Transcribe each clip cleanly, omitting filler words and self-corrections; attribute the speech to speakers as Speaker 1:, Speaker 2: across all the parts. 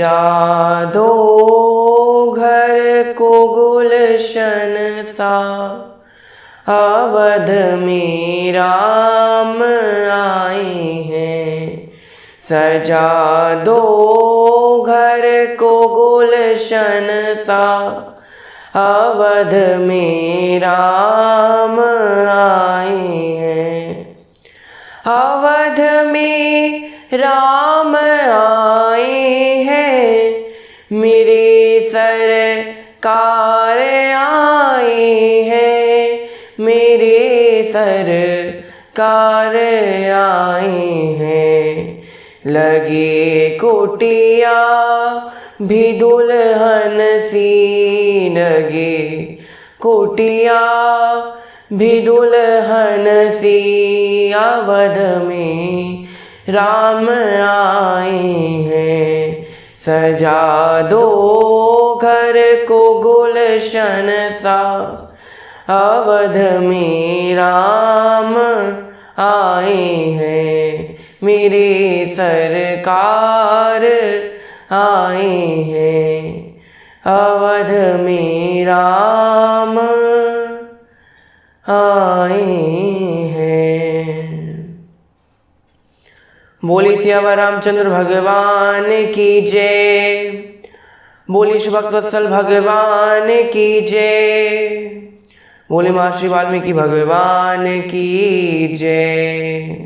Speaker 1: सजा दो घर को गुलशन सा, अवध में राम आए हैं। सजा दो घर को गुलशन सा, अवध में राम आए हैं। अवध में राम आए हैं, मेरे सरकार आए हैं, मेरे सरकार आए हैं। लगे कुटिया भी दुल्हन सी, लगे कुटिया भी दुल्हन सी, अवध में राम आए हैं। सजा दो घर को गुलशन सा, अवध में राम आए हैं, मेरे सरकार आए हैं। अवध में राम आए हैं। बोली सियावर रामचंद्र भगवान की जय। बोली श्री भक्तवत्सल भगवान की जय। बोली महर्षि वाल्मीकि भगवान की जय।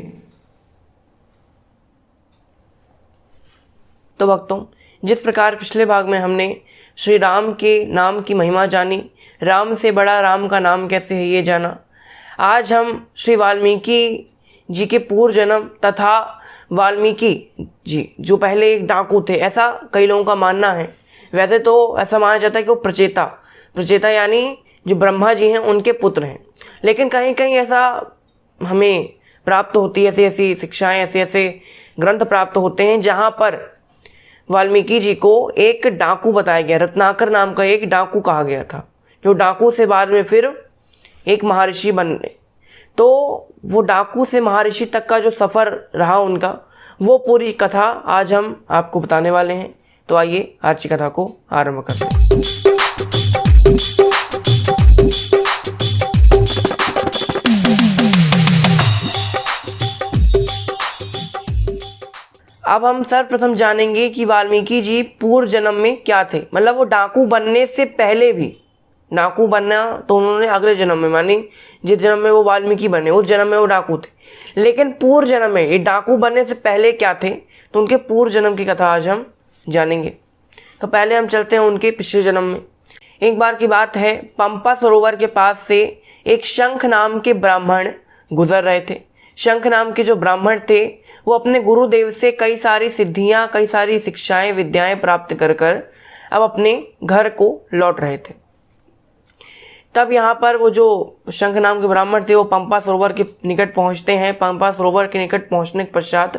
Speaker 1: तो भक्तों, जिस प्रकार पिछले भाग में हमने श्री राम के नाम की महिमा जानी, राम से बड़ा राम का नाम कैसे है ये जाना, आज हम श्री वाल्मीकि जी के पूर्व जन्म तथा वाल्मीकि जी जो पहले एक डाकू थे, ऐसा कई लोगों का मानना है। वैसे तो ऐसा माना जाता है कि वो प्रचेता यानी जो ब्रह्मा जी हैं उनके पुत्र हैं, लेकिन कहीं कहीं ऐसा हमें प्राप्त होती है, ऐसी ऐसी शिक्षाएं, ऐसे ऐसे ग्रंथ प्राप्त होते हैं जहाँ पर वाल्मीकि जी को एक डाकू बताया गया, रत्नाकर नाम का एक डाकू कहा गया था, जो डाकू से बाद में फिर एक महर्षि बने। तो वो डाकू से महर्षि तक का जो सफ़र रहा उनका, वो पूरी कथा आज हम आपको बताने वाले हैं। तो आइए आज की कथा को आरंभ करते हैं। अब हम सर्वप्रथम जानेंगे कि वाल्मीकि जी पूर्व जन्म में क्या थे। मतलब वो डाकू बनने से पहले भी, डाकू बनना तो उन्होंने अगले जन्म में, मानी जिस जन्म में वो वाल्मीकि बने उस जन्म में वो डाकू थे, लेकिन पूर्व जन्म में ये डाकू बनने से पहले क्या थे, तो उनके पूर्व जन्म की कथा आज हम जानेंगे। तो पहले हम चलते हैं उनके पिछले जन्म में। एक बार की बात है, पंपा सरोवर के पास से एक शंख नाम के ब्राह्मण गुजर रहे थे। शंख नाम के जो ब्राह्मण थे वो अपने गुरुदेव से कई सारी सिद्धियां, कई सारी शिक्षाएं, विद्याएं प्राप्त कर कर अब अपने घर को लौट रहे थे। तब यहाँ पर वो जो शंख नाम के ब्राह्मण थे वो पंपा सरोवर के निकट पहुँचते हैं। पंपा सरोवर के निकट पहुँचने के पश्चात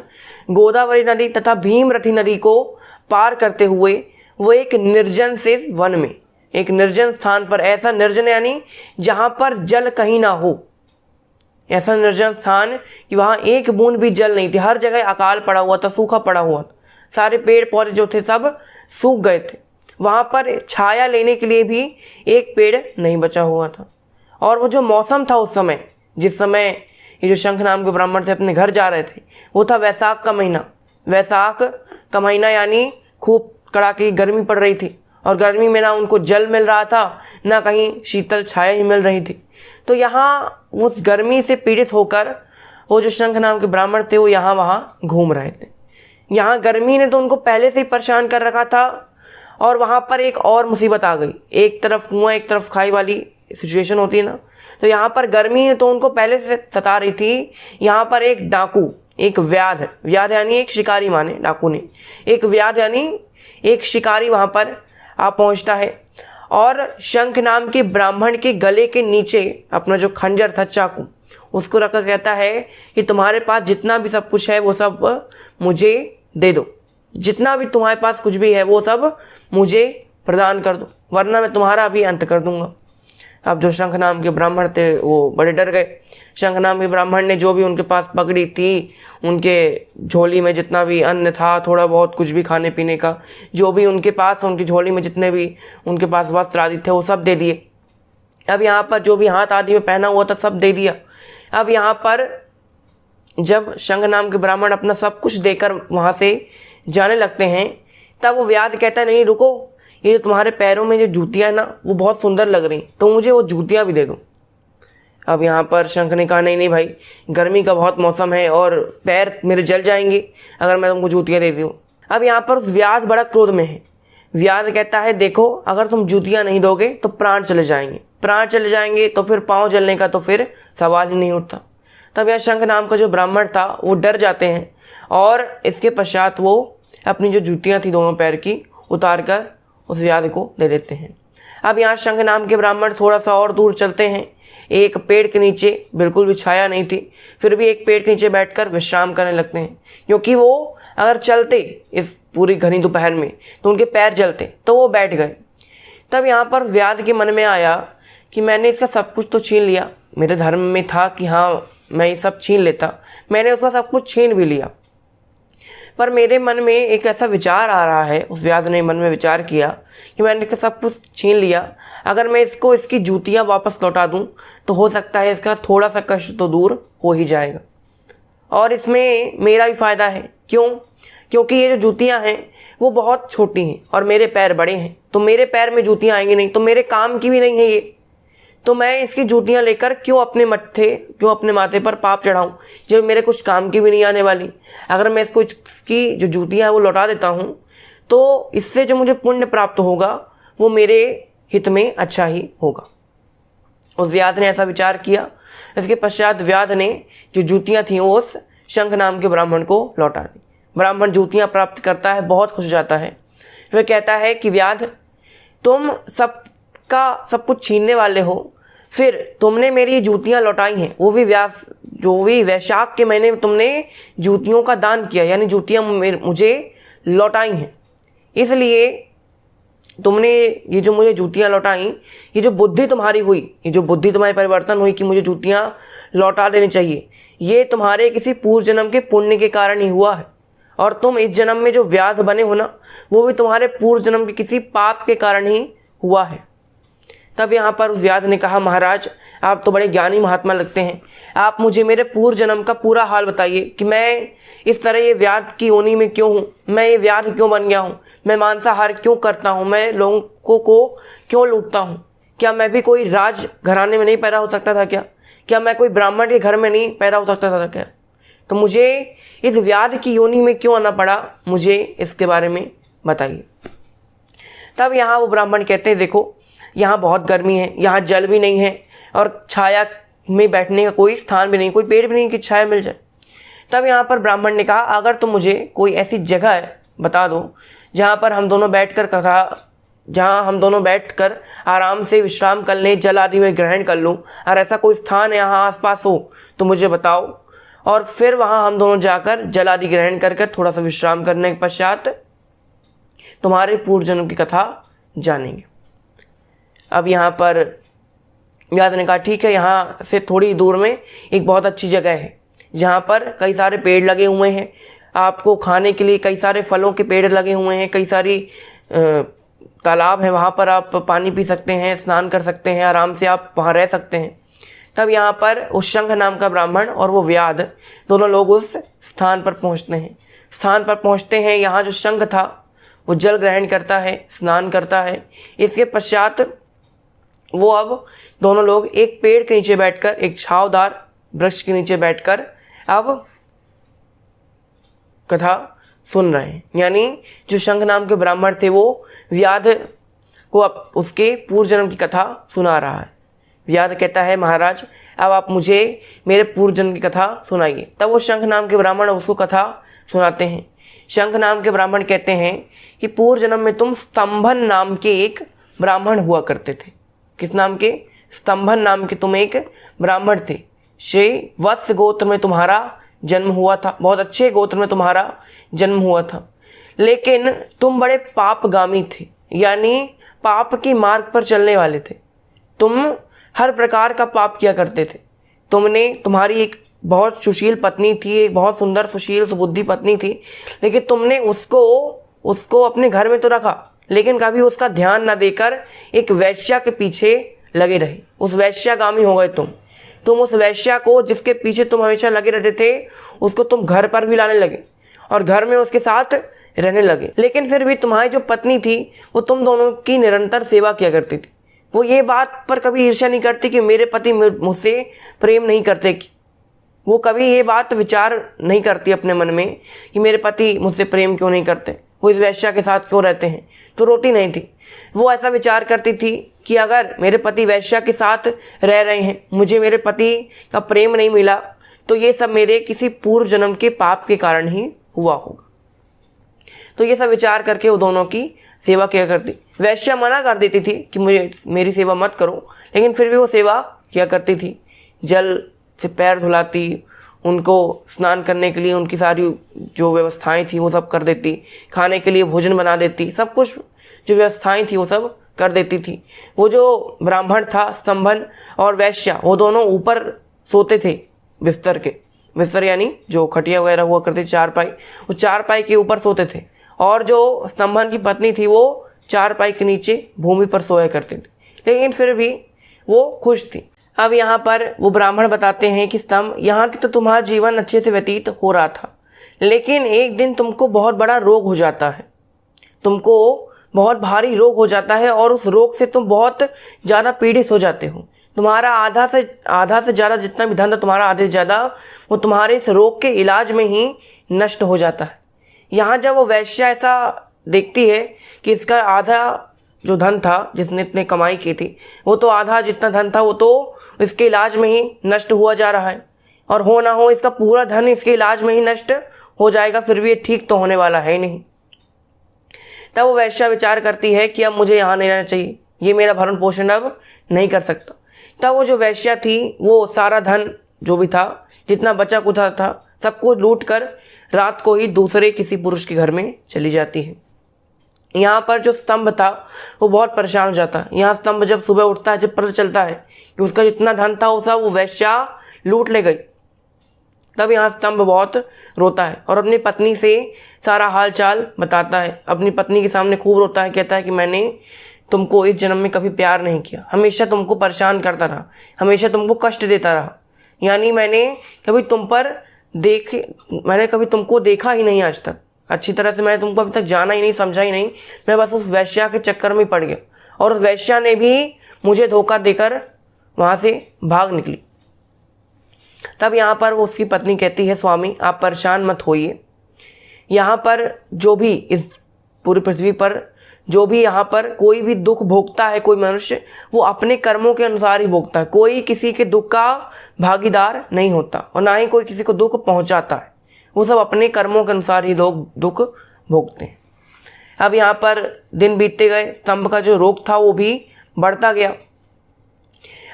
Speaker 1: गोदावरी नदी तथा भीमरथी नदी को पार करते हुए वो एक निर्जन से वन में, एक निर्जन स्थान पर, ऐसा निर्जन यानी जहाँ पर जल कहीं ना हो, ऐसा निर्जन स्थान कि वहाँ एक बूंद भी जल नहीं थी, हर जगह अकाल पड़ा हुआ था, सूखा पड़ा हुआ था, सारे पेड़ पौधे जो थे सब सूख गए थे। वहाँ पर छाया लेने के लिए भी एक पेड़ नहीं बचा हुआ था। और वो जो मौसम था उस समय, जिस समय ये जो शंख नाम के ब्राह्मण थे अपने घर जा रहे थे, वो था वैशाख का महीना। वैशाख का महीना यानी खूब कड़ाके की गर्मी पड़ रही थी, और गर्मी में ना उनको जल मिल रहा था, ना कहीं शीतल छाया ही मिल रही थी। तो यहाँ उस गर्मी से पीड़ित होकर वो जो शंख नाम के ब्राह्मण थे वो यहाँ वहाँ घूम रहे थे। यहाँ गर्मी ने तो उनको पहले से ही परेशान कर रखा था, और वहाँ पर एक और मुसीबत आ गई। एक तरफ कुआं एक तरफ खाई वाली सिचुएशन होती है ना, तो यहाँ पर गर्मी तो उनको पहले से सता रही थी। यहाँ पर एक डाकू, एक व्याध यानी एक शिकारी, माने डाकू ने, एक व्याध यानी एक शिकारी वहाँ पर आ पहुँचता है, और शंख नाम के ब्राह्मण के गले के नीचे अपना जो खंजर था, चाकू, उसको रखकर कहता है कि तुम्हारे पास जितना भी सब कुछ है वो सब मुझे दे दो, जितना भी तुम्हारे पास कुछ भी है वो सब मुझे प्रदान कर दो, वरना मैं तुम्हारा भी अंत कर दूंगा। अब जो शंख नाम के ब्राह्मण थे वो बड़े डर गए। शंख नाम के ब्राह्मण ने जो भी उनके पास पकड़ी थी, उनके झोली में जितना भी अन्न था, थोड़ा बहुत कुछ भी खाने पीने का, जो भी उनके पास, उनकी झोली में जितने भी उनके पास वस्त्र आदि थे वो सब दे दिए। अब यहाँ पर जो भी हाथ आदि में पहना हुआ था सब दे दिया। अब यहाँ पर जब शंख नाम के ब्राह्मण अपना सब कुछ देकर वहाँ से जाने लगते हैं, तब वो व्याध कहता है, नहीं रुको, ये जो तुम्हारे पैरों में जो जूतियाँ हैं ना वो बहुत सुंदर लग रही, तो मुझे वो जूतियाँ भी दे दो। अब यहाँ पर शंख ने कहा, नहीं भाई, गर्मी का बहुत मौसम है और पैर मेरे जल जाएंगे अगर मैं तुमको जूतियाँ दे दूँ। अब यहाँ पर उस व्याध बड़ा क्रोध में है। व्याध कहता है, देखो अगर तुम जूतियाँ नहीं दोगे तो प्राण चले जाएंगे, प्राण चले जाएंगे तो फिर पाँव जलने का तो फिर सवाल ही नहीं उठता। तब यह शंख नाम का जो ब्राह्मण था वो डर जाते हैं और इसके पश्चात वो अपनी जो जूतियाँ थी दोनों पैर की उतार कर उस व्याध को दे देते हैं। अब यहाँ शंख नाम के ब्राह्मण थोड़ा सा और दूर चलते हैं। एक पेड़ के नीचे, बिल्कुल भी छाया नहीं थी, फिर भी एक पेड़ के नीचे बैठकर विश्राम करने लगते हैं, क्योंकि वो अगर चलते इस पूरी घनी दोपहर में तो उनके पैर जलते, तो वो बैठ गए। तब यहाँ पर व्याध के मन में आया कि मैंने इसका सब कुछ तो छीन लिया, मेरे धर्म में था कि हाँ मैं ये सब छीन लेता, मैंने उसका सब कुछ छीन भी लिया, पर मेरे मन में एक ऐसा विचार आ रहा है। उस व्याध ने मन में विचार किया कि मैंने इसका सब कुछ छीन लिया, अगर मैं इसको इसकी जूतियाँ वापस लौटा दूँ तो हो सकता है इसका थोड़ा सा कष्ट तो दूर हो ही जाएगा, और इसमें मेरा भी फ़ायदा है। क्यों? क्योंकि ये जो जूतियाँ हैं वो बहुत छोटी हैं और मेरे पैर बड़े हैं, तो मेरे पैर में जूतियाँ आएंगी नहीं, तो मेरे काम की भी नहीं है ये, तो मैं इसकी जूतियाँ लेकर क्यों अपने माथे पर पाप चढ़ाऊँ जो मेरे कुछ काम की भी नहीं आने वाली। अगर मैं इसकी जो जूतियाँ हैं वो लौटा देता हूँ तो इससे जो मुझे पुण्य प्राप्त होगा वो मेरे हित में अच्छा ही होगा। उस व्याध ने ऐसा विचार किया। इसके पश्चात व्याध ने जो जूतियाँ थीं वो उस शंख नाम के ब्राह्मण को लौटा दी। ब्राह्मण जूतियाँ प्राप्त करता है, बहुत खुश हो जाता है। वह कहता है कि व्याध, तुम सब कुछ छीनने वाले हो, फिर तुमने मेरी जूतियाँ लौटाई हैं, वो भी वैशाख के महीने में तुमने जूतियों का दान किया, यानी जूतियाँ मुझे लौटाई हैं, इसलिए तुमने ये जो मुझे जूतियाँ लौटाई, ये जो बुद्धि तुम्हारी हुई, ये जो बुद्धि तुम्हारी परिवर्तन हुई कि मुझे जूतियाँ लौटा देनी चाहिए, ये तुम्हारे किसी पूर्व जन्म के पुण्य के कारण ही हुआ है, और तुम इस जन्म में जो व्याध बने हो ना वो भी तुम्हारे पूर्व जन्म के किसी पाप के कारण ही हुआ है। तब यहाँ पर उस व्याध ने कहा, महाराज आप तो बड़े ज्ञानी महात्मा लगते हैं, आप मुझे मेरे पूर्व जन्म का पूरा हाल बताइए कि मैं इस तरह ये व्याध की योनि में क्यों हूँ, मैं ये व्याध क्यों बन गया हूँ, मैं मांसाहार क्यों करता हूँ, मैं लोगों को क्यों लूटता हूँ, क्या मैं भी कोई राज घराने में नहीं पैदा हो सकता था क्या मैं कोई ब्राह्मण के घर में नहीं पैदा हो सकता था क्या, तो मुझे इस व्याध की योनि में क्यों आना पड़ा, मुझे इसके बारे में बताइए। तब यहाँ वो ब्राह्मण कहते हैं, देखो यहाँ बहुत गर्मी है, यहाँ जल भी नहीं है और छाया में बैठने का कोई स्थान भी नहीं, कोई पेड़ भी नहीं कि छाया मिल जाए। तब यहाँ पर ब्राह्मण ने कहा, अगर तुम मुझे कोई ऐसी जगह बता दो जहाँ हम दोनों बैठकर आराम से विश्राम कर लें, जल आदि में ग्रहण कर लूँ, और ऐसा कोई स्थान यहाँ आसपास हो तो मुझे बताओ, और फिर वहाँ हम दोनों जाकर जल आदि ग्रहण कर थोड़ा सा विश्राम करने के पश्चात तुम्हारे पूर्व जन्म की कथा जानेंगे। अब यहाँ पर व्याध ने कहा, ठीक है, यहाँ से थोड़ी दूर में एक बहुत अच्छी जगह है जहाँ पर कई सारे पेड़ लगे हुए हैं, आपको खाने के लिए कई सारे फलों के पेड़ लगे हुए हैं, कई सारी तालाब हैं, वहाँ पर आप पानी पी सकते हैं, स्नान कर सकते हैं, आराम से आप वहाँ रह सकते हैं। तब यहाँ पर उस शंख नाम का ब्राह्मण और वो व्याध दोनों लोग उस स्थान पर पहुँचते हैं। यहाँ जो शंख था वो जल ग्रहण करता है, स्नान करता है। इसके पश्चात वो अब दोनों लोग एक पेड़ के नीचे बैठकर, एक छावदार वृक्ष के नीचे बैठकर अब कथा सुन रहे हैं। यानी जो शंख नाम के ब्राह्मण थे वो व्याध को अब उसके पूर्व जन्म की कथा सुना रहा है। व्याध कहता है, महाराज अब आप मुझे मेरे पूर्व जन्म की कथा सुनाइए। तब वो शंख नाम के ब्राह्मण उसको कथा सुनाते हैं। शंख नाम के ब्राह्मण कहते हैं कि पूर्व जन्म में तुम स्तंभन नाम के एक ब्राह्मण हुआ करते थे। किस नाम के? स्तंभन नाम के तुम एक ब्राह्मण थे। श्री वत्स गोत्र में तुम्हारा जन्म हुआ था, बहुत अच्छे गोत्र में तुम्हारा जन्म हुआ था, लेकिन तुम बड़े पापगामी थे, यानी पाप के मार्ग पर चलने वाले थे। तुम हर प्रकार का पाप किया करते थे। तुम्हारी एक बहुत सुशील पत्नी थी, एक बहुत सुंदर सुशील सुबुद्धि पत्नी थी, लेकिन तुमने उसको अपने घर में तो रखा, लेकिन कभी उसका ध्यान न देकर एक वैश्या के पीछे लगे रहे। उस वैश्यागामी हो गए तुम उस वैश्या को, जिसके पीछे तुम हमेशा लगे रहते थे, उसको तुम घर पर भी लाने लगे और घर में उसके साथ रहने लगे। लेकिन फिर भी तुम्हारी जो पत्नी थी वो तुम दोनों की निरंतर सेवा किया करती थी। वो ये बात पर कभी ईर्ष्या नहीं करती कि मेरे पति मुझसे प्रेम नहीं करते। वो कभी ये बात विचार नहीं करती अपने मन में कि मेरे पति मुझसे प्रेम क्यों नहीं करते, वो इस वैश्या के साथ क्यों रहते हैं, तो रोती नहीं थी। वो ऐसा विचार करती थी कि अगर मेरे पति वैश्या के साथ रह रहे हैं, मुझे मेरे पति का प्रेम नहीं मिला, तो ये सब मेरे किसी पूर्व जन्म के पाप के कारण ही हुआ होगा। तो ये सब विचार करके वो दोनों की सेवा किया करती। वैश्या मना कर देती थी कि मेरी सेवा मत करो, लेकिन फिर भी वो सेवा किया करती थी। जल से पैर धुलाती, उनको स्नान करने के लिए उनकी सारी जो व्यवस्थाएं थी वो सब कर देती, खाने के लिए भोजन बना देती, सब कुछ जो व्यवस्थाएं थी वो सब कर देती थी। वो जो ब्राह्मण था स्तंभन और वैश्या, वो दोनों ऊपर सोते थे बिस्तर यानी जो खटिया वगैरह हुआ करती चारपाई, वो चारपाई के ऊपर सोते थे, और जो स्तंभन की पत्नी थी वो चारपाई के नीचे भूमि पर सोया करती थी, लेकिन फिर भी वो खुश थी। अब यहाँ पर वो ब्राह्मण बताते हैं कि स्तंभ, यहाँ तक तो तुम्हारा जीवन अच्छे से व्यतीत हो रहा था, लेकिन एक दिन तुमको बहुत बड़ा रोग हो जाता है, तुमको बहुत भारी रोग हो जाता है और उस रोग से तुम बहुत ज़्यादा पीड़ित हो जाते हो। तुम्हारा आधा से ज़्यादा जितना भी धन था तुम्हारा, आधे से ज़्यादा वो तुम्हारे इस रोग के इलाज में ही नष्ट हो जाता है। यहाँ जब वो वैश्या ऐसा देखती है कि इसका आधा जो धन था, जिसने इतने कमाई की थी, वो तो आधा जितना धन था वो तो इसके इलाज में ही नष्ट हुआ जा रहा है, और हो ना हो इसका पूरा धन इसके इलाज में ही नष्ट हो जाएगा, फिर भी ये ठीक तो होने वाला है नहीं। तब वो वैश्या विचार करती है कि अब मुझे यहाँ नहीं रहना चाहिए, ये मेरा भरण पोषण अब नहीं कर सकता। तब वो जो वैश्या थी वो सारा धन जो भी था, जितना बचा कुचा था, सबको लूट कर रात को ही दूसरे किसी पुरुष के घर में चली जाती है। यहाँ पर जो स्तंभ था वो बहुत परेशान हो जाता है। यहाँ स्तंभ जब सुबह उठता है, जब पता चलता है कि उसका जितना धन था वो सब वो वैश्या लूट ले गई, तब यहाँ स्तंभ बहुत रोता है और अपनी पत्नी से सारा हाल चाल बताता है। अपनी पत्नी के सामने खूब रोता है, कहता है कि मैंने तुमको इस जन्म में कभी प्यार नहीं किया, हमेशा तुमको परेशान करता रहा, हमेशा तुमको कष्ट देता रहा, यानी मैंने कभी तुमको देखा ही नहीं आज तक, अच्छी तरह से मैंने तुमको अभी तक जाना ही नहीं, समझा ही नहीं, मैं बस उस वैश्या के चक्कर में पड़ गया, और उस वैश्या ने भी मुझे धोखा देकर वहाँ से भाग निकली। तब यहाँ पर वो उसकी पत्नी कहती है, स्वामी आप परेशान मत होइए, यहाँ पर जो भी इस पूरी पृथ्वी पर जो भी यहाँ पर कोई भी दुख भोगता है कोई मनुष्य, वो अपने कर्मों के अनुसार ही भोगता है, कोई किसी के दुख का भागीदार नहीं होता और ना ही कोई किसी को दुख पहुँचाता है, वो सब अपने कर्मों के अनुसार ही लोग दुख भोगते हैं। अब यहाँ पर दिन बीतते गए, स्तंभ का जो रोग था वो भी बढ़ता गया।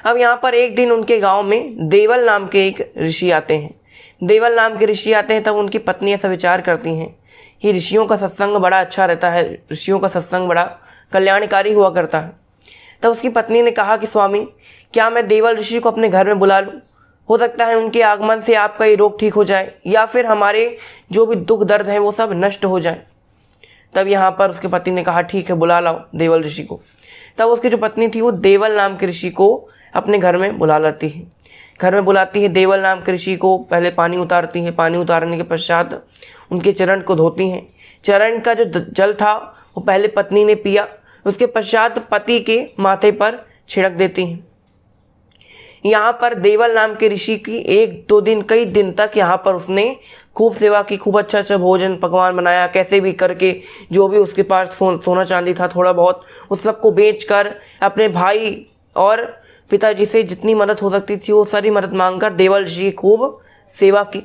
Speaker 1: अब यहाँ पर एक दिन उनके गांव में देवल नाम के एक ऋषि आते हैं। देवल नाम के ऋषि आते हैं, तब उनकी पत्नी ऐसा विचार करती हैं कि ऋषियों का सत्संग बड़ा अच्छा रहता है, ऋषियों का सत्संग बड़ा कल्याणकारी हुआ करता है। तब उसकी पत्नी ने कहा कि स्वामी क्या मैं देवल ऋषि को अपने घर में बुला लूँ, हो सकता है उनके आगमन से आपका ये रोग ठीक हो जाए या फिर हमारे जो भी दुख दर्द हैं वो सब नष्ट हो जाए। तब यहाँ पर उसके पति ने कहा ठीक है बुला लाओ देवल ऋषि को। तब उसकी जो पत्नी थी वो देवल नाम के ऋषि को अपने घर में बुला लाती है। घर में बुलाती है देवल नाम के ऋषि को, पहले पानी उतारती है, पानी उतारने के पश्चात उनके चरण को धोती हैं। चरण का जो जल था वो पहले पत्नी ने पिया, उसके पश्चात पति के माथे पर छिड़क देती हैं। यहाँ पर देवल नाम के ऋषि की एक दो दिन कई दिन तक यहाँ पर उसने खूब सेवा की, खूब अच्छा अच्छा भोजन पकवान बनाया, कैसे भी करके जो भी उसके पास सोना चांदी था थोड़ा बहुत उस सबको बेचकर अपने भाई और पिताजी से जितनी मदद हो सकती थी वो सारी मदद मांगकर देवल ऋषि की खूब सेवा की।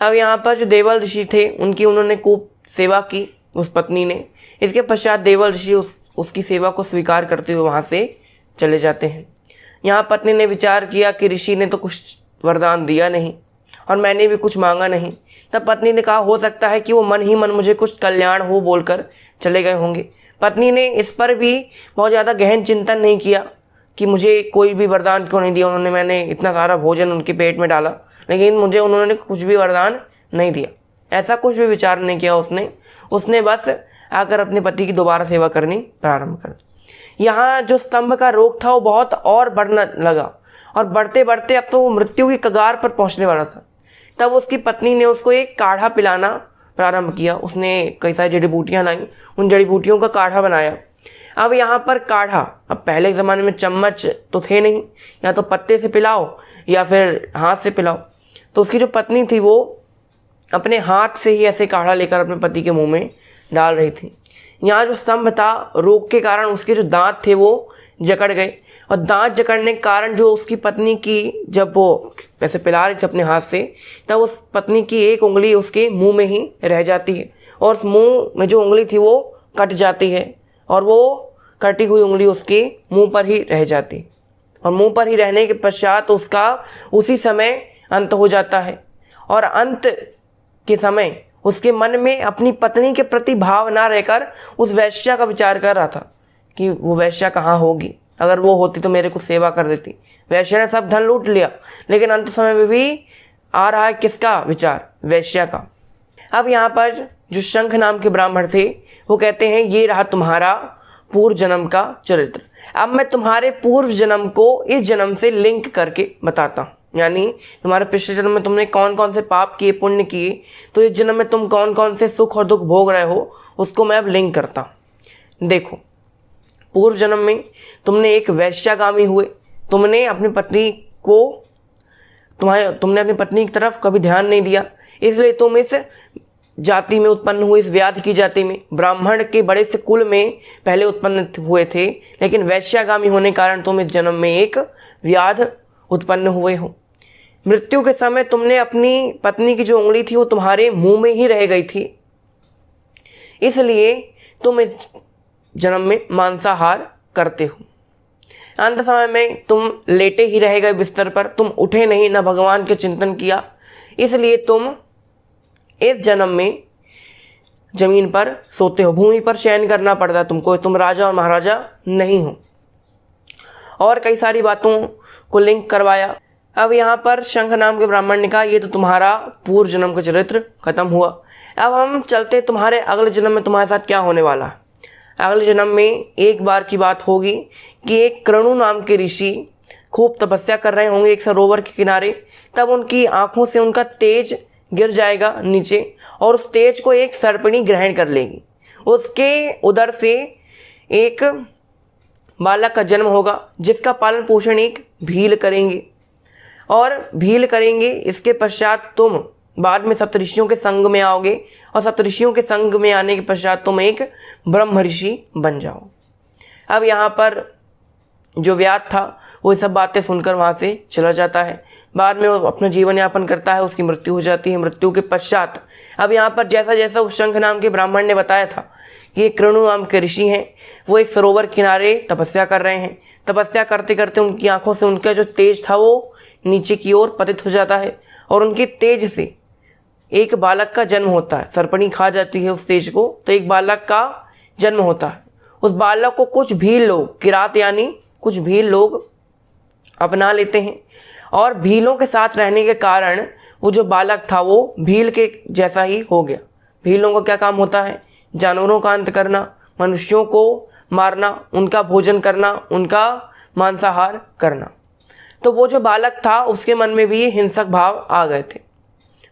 Speaker 1: अब यहाँ पर जो देवल ऋषि थे उन्होंने खूब सेवा की उस पत्नी ने। इसके पश्चात देवल ऋषि उसकी सेवा को स्वीकार करते हुए वहाँ से चले जाते हैं। यहाँ पत्नी ने विचार किया कि ऋषि ने तो कुछ वरदान दिया नहीं और मैंने भी कुछ मांगा नहीं। तब पत्नी ने कहा हो सकता है कि वो मन ही मन मुझे कुछ कल्याण हो बोलकर चले गए होंगे। पत्नी ने इस पर भी बहुत ज़्यादा गहन चिंतन नहीं किया कि मुझे कोई भी वरदान क्यों नहीं दिया उन्होंने, मैंने इतना सारा भोजन उनके पेट में डाला लेकिन मुझे उन्होंने कुछ भी वरदान नहीं दिया। ऐसा कुछ भी विचार नहीं किया उसने बस आकर अपने पति की दोबारा सेवा करनी प्रारंभ कर दी। यहाँ जो स्तंभ का रोग था वो बहुत और बढ़ने लगा और बढ़ते बढ़ते अब तो वो मृत्यु की कगार पर पहुँचने वाला था। तब उसकी पत्नी ने उसको एक काढ़ा पिलाना प्रारंभ किया। उसने कई सारी जड़ी बूटियाँ लाई, उन जड़ी बूटियों का काढ़ा बनाया। अब यहाँ पर काढ़ा, अब पहले के ज़माने में चम्मच तो थे नहीं, या तो पत्ते से पिलाओ या फिर हाथ से पिलाओ। तो उसकी जो पत्नी थी वो अपने हाथ से ही ऐसे काढ़ा लेकर अपने पति के मुंह में डाल रही थी। यहाँ जो स्तंभ था, रोग के कारण उसके जो दांत थे वो जकड़ गए और दांत जकड़ने के कारण जो उसकी पत्नी की, जब वो ऐसे पिला रही थी अपने हाथ से, तब उस पत्नी की एक उंगली उसके मुंह में ही रह जाती है और उस मुंह में जो उंगली थी वो कट जाती है और वो कटी हुई उंगली उसके मुंह पर ही रह जाती है और मुंह पर ही रहने के पश्चात उसका उसी समय अंत हो जाता है। और अंत के समय उसके मन में अपनी पत्नी के प्रति भाव ना रहकर उस वैश्या का विचार कर रहा था कि वो वैश्या कहाँ होगी, अगर वो होती तो मेरे को सेवा कर देती। वैश्या ने सब धन लूट लिया लेकिन अंत समय में भी आ रहा है किसका विचार, वैश्या का। अब यहाँ पर जो शंख नाम के ब्राह्मण थे वो कहते हैं ये रहा तुम्हारा पूर्व जन्म का चरित्र। अब मैं तुम्हारे पूर्व जन्म को इस जन्म से लिंक करके बताता हूँ, यानी तुम्हारे पिछले जन्म में तुमने कौन कौन से पाप किए, पुण्य किए, तो इस जन्म में तुम कौन कौन से सुख और दुख भोग रहे हो उसको मैं अब लिंक करता हूँ। देखो, पूर्व जन्म में तुमने एक वैश्यागामी हुए, तुमने अपनी पत्नी की तरफ कभी ध्यान नहीं दिया, इसलिए तुम इस जाति में उत्पन्न हुए, इस व्याध की जाति में, ब्राह्मण के बड़े से कुल में पहले उत्पन्न हुए थे, लेकिन वैश्यागामी होने के कारण तुम इस जन्म में एक व्याध उत्पन्न हुए हो। मृत्यु के समय तुमने अपनी पत्नी की जो उंगली थी वो तुम्हारे मुंह में ही रह गई थी, इसलिए तुम इस जन्म में मांसाहार करते हो। अंत समय में तुम लेटे ही रह गए बिस्तर पर, तुम उठे नहीं, न भगवान के चिंतन किया, इसलिए तुम इस जन्म में जमीन पर सोते हो, भूमि पर शयन करना पड़ता है तुमको, तुम राजा और महाराजा नहीं हो। और कई सारी बातों को लिंक करवाया। अब यहाँ पर शंख नाम के ब्राह्मण ने कहा ये तो तुम्हारा पूर्व जन्म का चरित्र खत्म हुआ। अब हम चलते तुम्हारे अगले जन्म में तुम्हारे साथ क्या होने वाला है। अगले जन्म में एक बार की बात होगी कि एक कृणु नाम के ऋषि खूब तपस्या कर रहे होंगे एक सरोवर के किनारे। तब उनकी आंखों से उनका तेज गिर जाएगा नीचे और उस तेज को एक सर्पिणी ग्रहण कर लेगी। उसके उदर से एक बालक का जन्म होगा जिसका पालन पोषण एक भील करेंगे और भील करेंगे। इसके पश्चात तुम बाद में सप्तऋषियों के संग में आओगे और सप्तऋषियों के संग में आने के पश्चात तुम एक ब्रह्म ऋषि बन जाओ। अब यहाँ पर जो व्याध था वो सब बातें सुनकर वहाँ से चला जाता है। बाद में वो अपना जीवन यापन करता है, उसकी मृत्यु हो जाती है। मृत्यु के पश्चात अब यहाँ पर जैसा जैसा उस शंख नाम के ब्राह्मण ने बताया था कि ये कृणु नाम के ऋषि हैं, वो एक सरोवर किनारे तपस्या कर रहे हैं। तपस्या करते करते उनकी आंखों से उनका जो तेज था वो नीचे की ओर पतित हो जाता है और उनके तेज से एक बालक का जन्म होता है। सर्पणी खा जाती है उस तेज को, तो एक बालक का जन्म होता है। उस बालक को कुछ भील लोग, किरात यानी कुछ भील लोग अपना लेते हैं और भीलों के साथ रहने के कारण वो जो बालक था वो भील के जैसा ही हो गया। भीलों का क्या काम होता है? जानवरों का अंत करना, मनुष्यों को मारना, उनका भोजन करना, उनका मांसाहार करना। तो वो जो बालक था उसके मन में भी हिंसक भाव आ गए थे।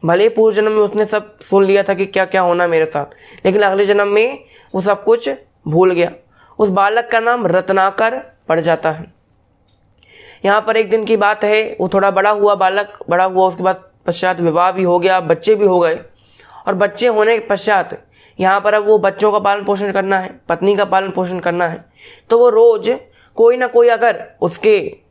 Speaker 1: भले पूर्व जन्म में उसने सब सुन लिया था कि क्या क्या होना मेरे साथ, लेकिन अगले जन्म में वो सब कुछ भूल गया। उस बालक का नाम रत्नाकर पड़ जाता है। यहाँ पर एक दिन की बात है, वो थोड़ा बड़ा हुआ, बालक बड़ा हुआ, उसके बाद पश्चात विवाह भी हो गया, बच्चे भी हो गए। और बच्चे होने के पश्चात यहाँ पर अब वो बच्चों का पालन पोषण करना है, पत्नी का पालन पोषण करना है। तो वो रोज़ कोई ना कोई अगर उसके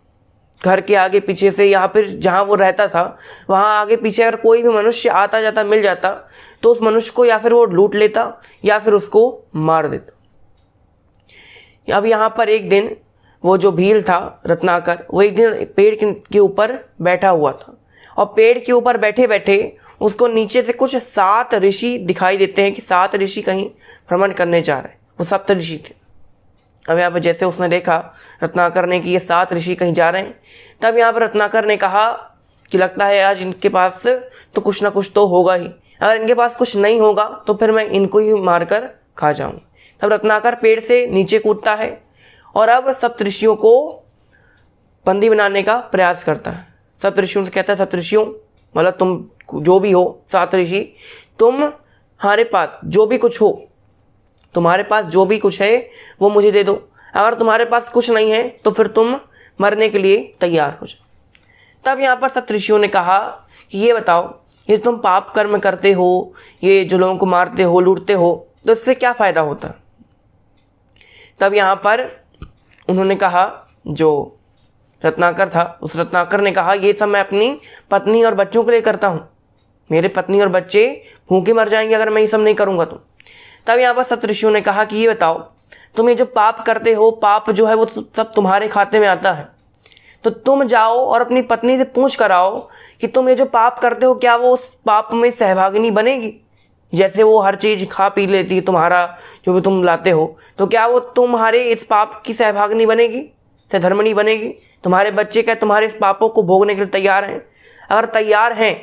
Speaker 1: घर के आगे पीछे से या फिर जहाँ वो रहता था वहाँ आगे पीछे अगर कोई भी मनुष्य आता जाता मिल जाता तो उस मनुष्य को या फिर वो लूट लेता या फिर उसको मार देता। अब यहाँ पर एक दिन वो जो भील था रत्नाकर, वो एक दिन पेड़ के ऊपर बैठा हुआ था और पेड़ के ऊपर बैठे बैठे उसको नीचे से कुछ 7 ऋषि दिखाई देते हैं कि 7 ऋषि कहीं भ्रमण करने जा रहे हैं। वो सप्त ऋषि थे। अब यहाँ पर जैसे उसने देखा रत्नाकर ने कि ये 7 ऋषि कहीं जा रहे हैं, तब यहाँ पर रत्नाकर ने कहा कि लगता है आज इनके पास तो कुछ ना कुछ तो होगा ही, अगर इनके पास कुछ नहीं होगा तो फिर मैं इनको ही मारकर खा जाऊँगा। तब रत्नाकर पेड़ से नीचे कूदता है और अब सप्तऋषियों को बंदी बनाने का प्रयास करता है। सप्तऋषियों से कहता है, सप्तऋषियों मतलब तुम जो भी हो 7 ऋषि, तुम्हारे पास जो भी कुछ हो, तुम्हारे पास जो भी कुछ है वो मुझे दे दो। अगर तुम्हारे पास कुछ नहीं है तो फिर तुम मरने के लिए तैयार हो जाओ। तब यहाँ पर सप्तऋषियों ने कहा कि ये बताओ, ये तुम पाप कर्म करते हो, ये जो लोगों को मारते हो, लूटते हो, तो इससे क्या फ़ायदा होता है। तब यहाँ पर उन्होंने कहा, जो रत्नाकर था उस रत्नाकर ने कहा, ये सब मैं अपनी पत्नी और बच्चों के लिए करता हूँ, मेरे पत्नी और बच्चे भूखे मर जाएंगे अगर मैं ये सब नहीं करूँगा तो। तब यहाँ पर सप्तऋषियों ने कहा कि ये बताओ, तुम ये जो पाप करते हो, पाप जो है वो सब तुम्हारे खाते में आता है, तो तुम जाओ और अपनी पत्नी से पूछ कर आओ कि तुम ये जो पाप करते हो क्या वो उस पाप में सहभागिनी बनेगी। जैसे वो हर चीज़ खा पी लेती है तुम्हारा जो भी तुम लाते हो, तो क्या वो तुम्हारे इस पाप की सहभागिनी बनेगी, सहधर्मिणी बनेगी। तुम्हारे बच्चे क्या तुम्हारे इस पापों को भोगने के लिए तैयार हैं? अगर तैयार हैं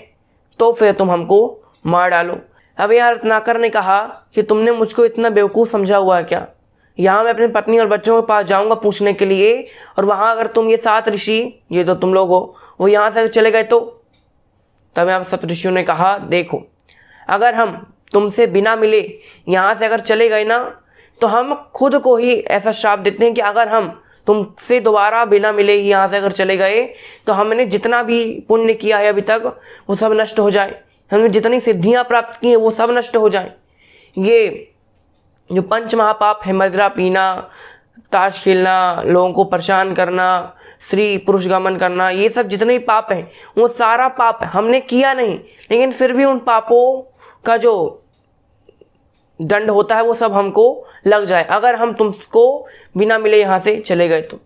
Speaker 1: तो फिर तुम हमको मार डालो। अब यहाँ रत्नाकर ने कहा कि तुमने मुझको इतना बेवकूफ़ समझा हुआ है क्या? यहाँ मैं अपनी पत्नी और बच्चों के पास जाऊँगा पूछने के लिए, और वहाँ अगर तुम ये 7 ऋषि, ये तो तुम लोग हो, वो यहाँ से चले गए तो? तब यहाँ सप्तऋषियों ने कहा, देखो अगर हम तुमसे बिना मिले यहाँ से अगर चले गए ना, तो हम खुद को ही ऐसा श्राप देते हैं कि अगर हम तुमसे दोबारा बिना मिले ही यहाँ से अगर चले गए तो हमने जितना भी पुण्य किया है अभी तक वो सब नष्ट हो जाए, हमने जितनी सिद्धियाँ प्राप्त की हैं वो सब नष्ट हो जाए। ये जो 5 महापाप है, मदिरा पीना, ताश खेलना, लोगों को परेशान करना, स्त्री पुरुष गमन करना, ये सब जितने भी पाप हैं वो सारा पाप हमने किया नहीं, लेकिन फिर भी उन पापों का जो दंड होता है वो सब हमको लग जाए अगर हम तुमको बिना मिले यहाँ से चले गए तो।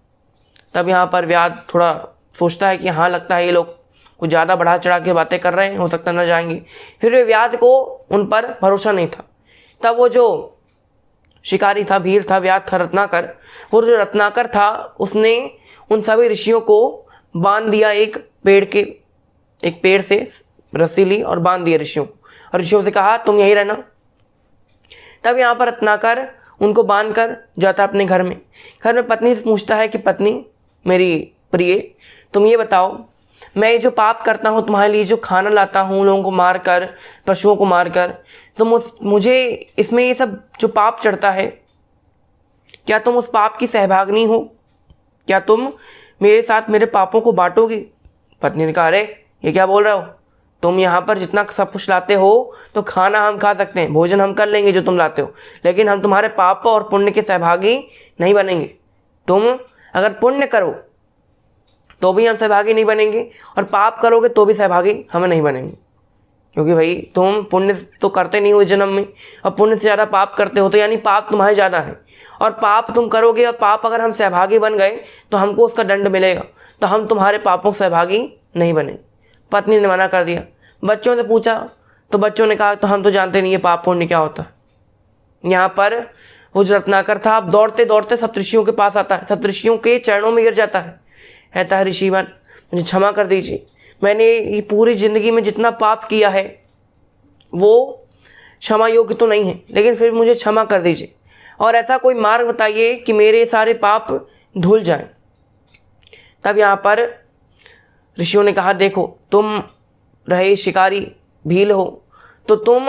Speaker 1: तब यहाँ पर व्याध थोड़ा सोचता है कि हाँ लगता है ये लोग कुछ ज़्यादा बढ़ा चढ़ा के बातें कर रहे हैं, हो सकता न जाएंगे। फिर वे व्याध को उन पर भरोसा नहीं था। तब वो जो शिकारी था, भील था, व्याध था, रत्नाकर, वो जो रत्नाकर था उसने उन सभी ऋषियों को बांध दिया एक पेड़ से रस्सी ली और बांध दिया ऋषियों को, और ऋषियों से कहा तुम यहीं रहना। तब यहाँ पर रत्नाकर उनको बांध कर जाता अपने घर में पत्नी से पूछता है कि पत्नी मेरी प्रिय, तुम ये बताओ, मैं ये जो पाप करता हूँ तुम्हारे लिए, जो खाना लाता हूँ लोगों को मारकर, पशुओं को मारकर, तो मुझे इसमें ये सब जो पाप चढ़ता है, क्या तुम उस पाप की सहभागिनी हो? क्या तुम मेरे साथ मेरे पापों को बांटोगी? पत्नी ने कहा, अरे ये क्या बोल रहे हो, तुम यहाँ पर जितना सब कुछ लाते हो तो खाना हम खा सकते हैं, भोजन हम कर लेंगे जो तुम लाते हो, लेकिन हम तुम्हारे पाप और पुण्य के सहभागी नहीं बनेंगे। तुम अगर पुण्य करो तो भी हम सहभागी नहीं बनेंगे, और पाप करोगे तो भी सहभागी हम नहीं बनेंगे, क्योंकि भाई तुम पुण्य तो करते नहीं हो जन्म में, और पुण्य से ज़्यादा पाप करते हो, तो यानी पाप तुम्हारे ज़्यादा है, और पाप तुम करोगे और पाप अगर हम सहभागी बन गए तो हमको उसका दंड मिलेगा, तो हम तुम्हारे पापों सहभागी नहीं बने। पत्नी ने मना कर दिया। बच्चों से पूछा तो बच्चों ने कहा तो हम तो जानते नहीं है पाप पुण्य क्या होता है। यहाँ पर वो जो रत्नाकर था अब दौड़ते दौड़ते सप्तऋषियों के पास आता है, सप्तऋषियों के चरणों में गिर जाता है, कहता है ऋषिवन मुझे क्षमा कर दीजिए, मैंने ये पूरी ज़िंदगी में जितना पाप किया है वो क्षमा योग्य तो नहीं है, लेकिन फिर मुझे क्षमा कर दीजिए, और ऐसा कोई मार्ग बताइए कि मेरे सारे पाप धुल जाएं। तब यहाँ पर ऋषियों ने कहा, देखो तुम रहे शिकारी भील हो, तो तुम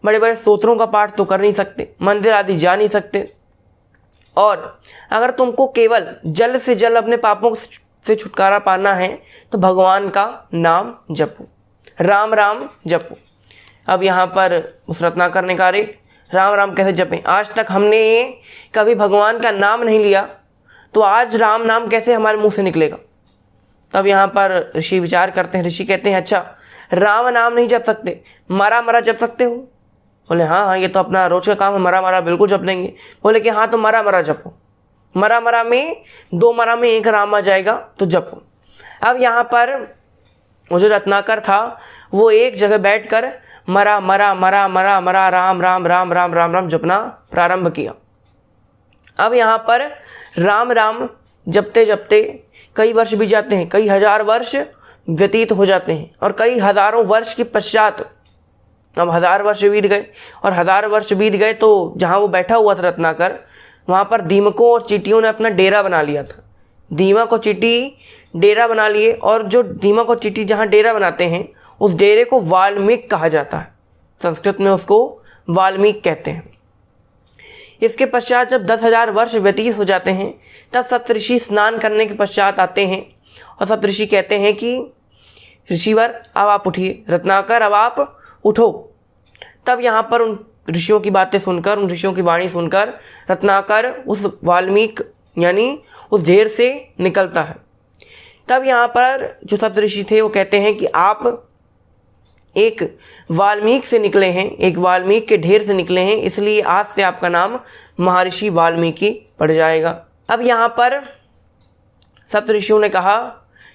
Speaker 1: बड़े बड़े स्तोत्रों का पाठ तो कर नहीं सकते, मंदिर आदि जा नहीं सकते, और अगर तुमको केवल जल्द से जल्द अपने पापों से छुटकारा पाना है तो भगवान का नाम जपो, राम राम जपो। अब यहाँ पर उस रत्नाकर ने कहा, रे राम राम कैसे जपें, आज तक हमने कभी भगवान का नाम नहीं लिया, तो आज राम नाम कैसे हमारे मुंह से निकलेगा। तब यहाँ पर ऋषि विचार करते हैं, ऋषि कहते हैं, अच्छा राम नाम नहीं जप सकते, मरा मरा जप सकते हो? बोले हाँ ये तो अपना रोज का काम है, मरा मरा बिल्कुल जप लेंगे। बोले कि हाँ तो मरा मरा जपो, मरा मरा में 2 मरा में 1 राम आ जाएगा तो जपो। अब यहाँ पर वो जो रत्नाकर था वो एक जगह बैठकर मरा मरा मरा मरा मरा राम राम राम राम राम राम जपना प्रारंभ किया। अब यहाँ पर राम राम जपते जपते कई वर्ष बीत जाते हैं, कई हजार वर्ष व्यतीत हो जाते हैं और कई हज़ारों वर्ष के पश्चात अब 1000 वर्ष बीत गए और 1000 वर्ष बीत गए तो जहाँ वो बैठा हुआ था रत्नाकर, वहाँ पर दीमकों और चींटियों ने अपना डेरा बना लिया था। दीमक और चींटी डेरा बना लिए और जो दीमक और चींटी जहाँ डेरा बनाते हैं उस डेरे को वाल्मीकि कहा जाता है। संस्कृत में उसको वाल्मीकि कहते हैं। इसके पश्चात जब 10,000 वर्ष व्यतीत हो जाते हैं तब सप्तऋषि स्नान करने के पश्चात आते हैं और सप्तऋषि कहते हैं कि ऋषिवर अब आप उठिए, रत्नाकर अब आप उठो। तब यहाँ पर उन ऋषियों की बातें सुनकर, उन ऋषियों की वाणी सुनकर रत्नाकर उस वाल्मीकि यानी उस ढेर से निकलता है। तब यहाँ पर जो सप्तऋषि थे वो कहते हैं कि आप एक वाल्मीकि से निकले हैं, एक वाल्मीकि के ढेर से निकले हैं, इसलिए आज से आपका नाम महर्षि वाल्मीकि पड़ जाएगा। अब यहाँ पर सप्तऋषियों ने कहा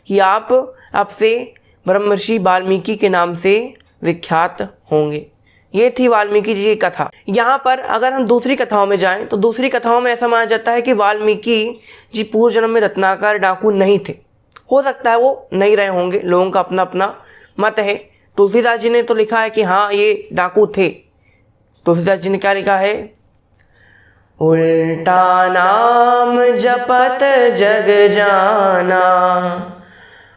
Speaker 1: कि आप अब से ब्रह्मर्षि वाल्मीकि के नाम से विख्यात होंगे। ये थी वाल्मीकि जी की कथा। यहाँ पर अगर हम दूसरी कथाओं में जाएं तो दूसरी कथाओं में ऐसा माना जाता है कि वाल्मीकि जी पूर्व जन्म में रत्नाकर डाकू नहीं थे। हो सकता है वो नहीं रहे होंगे, लोगों का अपना अपना मत है। तुलसीदास जी ने तो लिखा है कि हाँ ये डाकू थे। तुलसीदास जी ने क्या लिखा है? उल्टा नाम जपत जग जाना,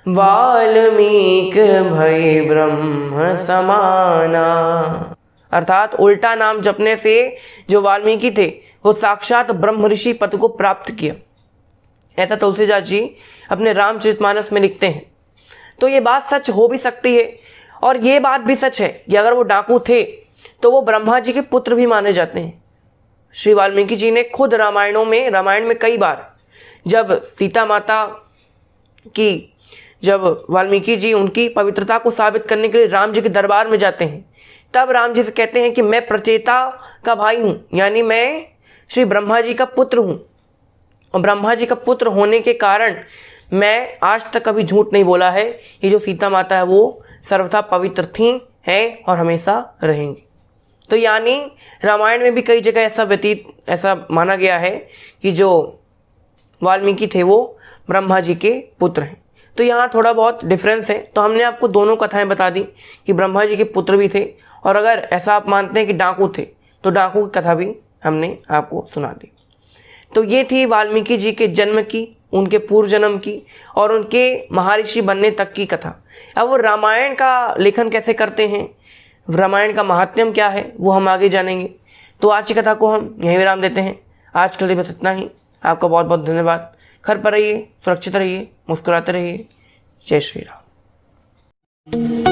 Speaker 1: वाल्मीकि भय ब्रह्म समाना। अर्थात उल्टा नाम जपने से जो वाल्मीकि थे वो साक्षात ब्रह्म ऋषि पद को प्राप्त किया। ऐसा तुलसीदास जी अपने रामचरितमानस में लिखते हैं। तो ये बात सच हो भी सकती है और ये बात भी सच है कि अगर वो डाकू थे तो वो ब्रह्मा जी के पुत्र भी माने जाते हैं। श्री वाल्मीकि जी ने खुद रामायण में कई बार जब सीता माता की जब वाल्मीकि जी उनकी पवित्रता को साबित करने के लिए राम जी के दरबार में जाते हैं तब राम जी से कहते हैं कि मैं प्रचेता का भाई हूँ, यानी मैं श्री ब्रह्मा जी का पुत्र हूँ और ब्रह्मा जी का पुत्र होने के कारण मैं आज तक कभी झूठ नहीं बोला है। ये जो सीता माता है वो सर्वथा पवित्र थी, हैं और हमेशा रहेंगी। तो यानी रामायण में भी कई जगह ऐसा माना गया है कि जो वाल्मीकि थे वो ब्रह्मा जी के पुत्र हैं। तो यहाँ थोड़ा बहुत डिफरेंस है। तो हमने आपको दोनों कथाएं बता दी कि ब्रह्मा जी के पुत्र भी थे और अगर ऐसा आप मानते हैं कि डाकू थे तो डाकू की कथा भी हमने आपको सुना दी। तो ये थी वाल्मीकि जी के जन्म की, उनके पूर्व जन्म की और उनके महर्षि बनने तक की कथा। अब वो रामायण का लेखन कैसे करते हैं, रामायण का महात्म्य क्या है, वो हम आगे जानेंगे। तो आज की कथा को हम यहीं विराम देते हैं। आज के लिए बस इतना ही। आपका बहुत बहुत धन्यवाद। घर पर रहिए, सुरक्षित रहिए, मुस्कुराते रहिए। जय श्री राम।